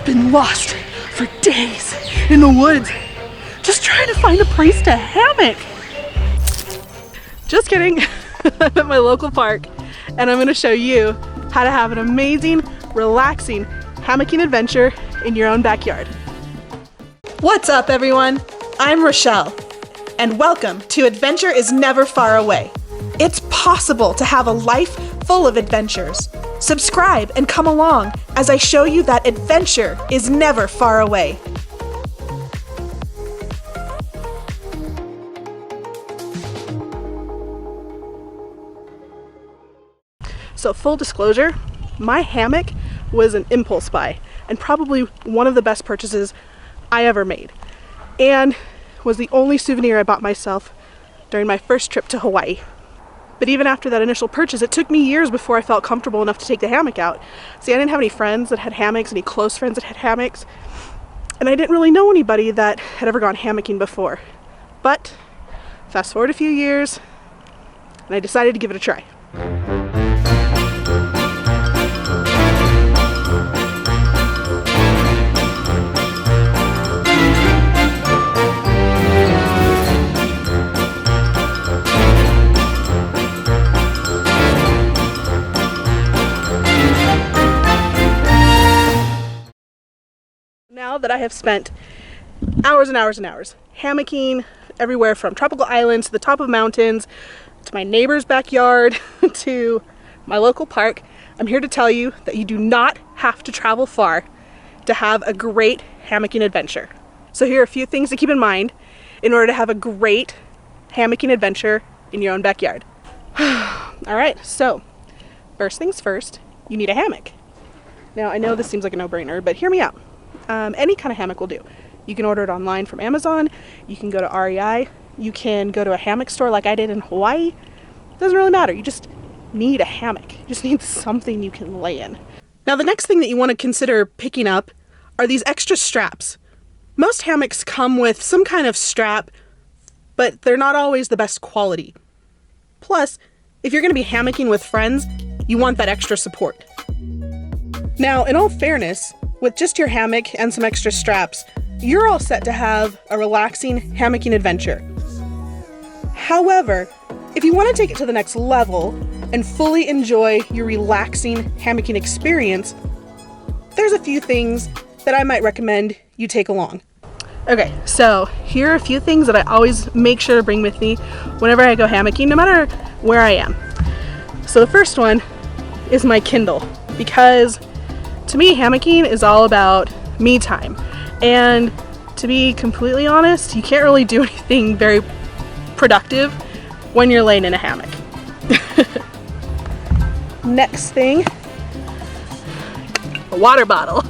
been lost for days in the woods, just trying to find a place to hammock. Just kidding. I'm at my local park and I'm going to show you how to have an amazing, relaxing hammocking adventure in your own backyard. What's up, everyone? I'm Rachelle, and welcome to Adventure is Never Far Away. It's possible to have a life full of adventures. Subscribe and come along as I show you that adventure is never far away. So full disclosure, my hammock was an impulse buy and probably one of the best purchases I ever made, and was the only souvenir I bought myself during my first trip to Hawaii. But even after that initial purchase, it took me years before I felt comfortable enough to take the hammock out. See, I didn't have any friends that had hammocks, any close friends that had hammocks, and I didn't really know anybody that had ever gone hammocking before. But fast forward a few years, and I decided to give it a try. Now that I have spent hours and hours and hours hammocking everywhere from tropical islands to the top of mountains, to my neighbor's backyard, to my local park, I'm here to tell you that you do not have to travel far to have a great hammocking adventure. So here are a few things to keep in mind in order to have a great hammocking adventure in your own backyard. Alright, so first things first, you need a hammock. Now I know this seems like a no-brainer, but hear me out. Any kind of hammock will do. You can order it online from Amazon, you can go to REI, you can go to a hammock store like I did in Hawaii. It doesn't really matter, you just need a hammock. You just need something you can lay in. Now the next thing that you want to consider picking up are these extra straps. Most hammocks come with some kind of strap, but they're not always the best quality. Plus, if you're going to be hammocking with friends, you want that extra support. Now, in all fairness, with just your hammock and some extra straps, you're all set to have a relaxing hammocking adventure. However, if you want to take it to the next level and fully enjoy your relaxing hammocking experience, there's a few things that I might recommend you take along. Okay, so here are a few things that I always make sure to bring with me whenever I go hammocking, no matter where I am. So the first one is my Kindle, because to me, hammocking is all about me time. And to be completely honest, you can't really do anything very productive when you're laying in a hammock. Next thing, a water bottle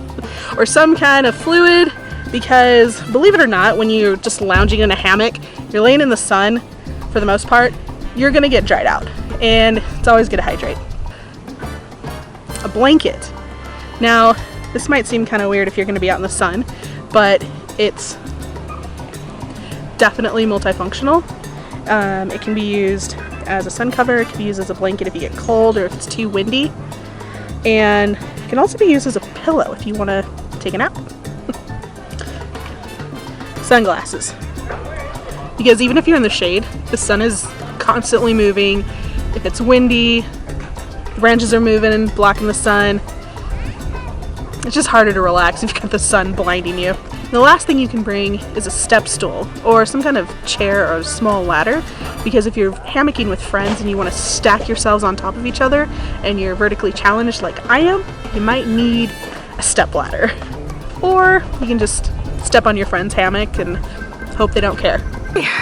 or some kind of fluid, because believe it or not, when you're just lounging in a hammock, you're laying in the sun for the most part, you're gonna get dried out, and it's always good to hydrate. A blanket. Now, this might seem kind of weird if you're going to be out in the sun, but it's definitely multifunctional. It can be used as a sun cover, it can be used as a blanket if you get cold or if it's too windy, and it can also be used as a pillow if you want to take a nap. Sunglasses. Because even if you're in the shade, the sun is constantly moving. If it's windy, the branches are moving and blocking the sun. It's just harder to relax if you've got the sun blinding you. The last thing you can bring is a step stool or some kind of chair or a small ladder, because if you're hammocking with friends and you want to stack yourselves on top of each other and you're vertically challenged like I am, you might need a step ladder. Or you can just step on your friend's hammock and hope they don't care.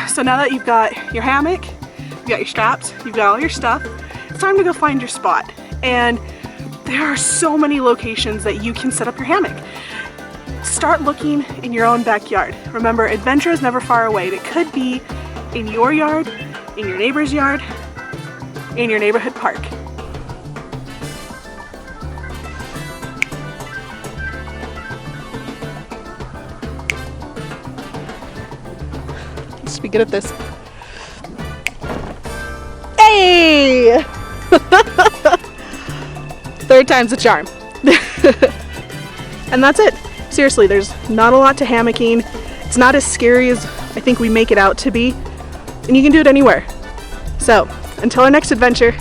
So now that you've got your hammock, you've got your straps, you've got all your stuff, it's time to go find your spot. And there are so many locations that you can set up your hammock. Start looking in your own backyard. Remember, adventure is never far away. It could be in your yard, in your neighbor's yard, in your neighborhood park. Let's be good at this. Hey! Third time's a charm. And that's it. Seriously, there's not a lot to hammocking. It's not as scary as I think we make it out to be, and you can do it anywhere. So, until our next adventure,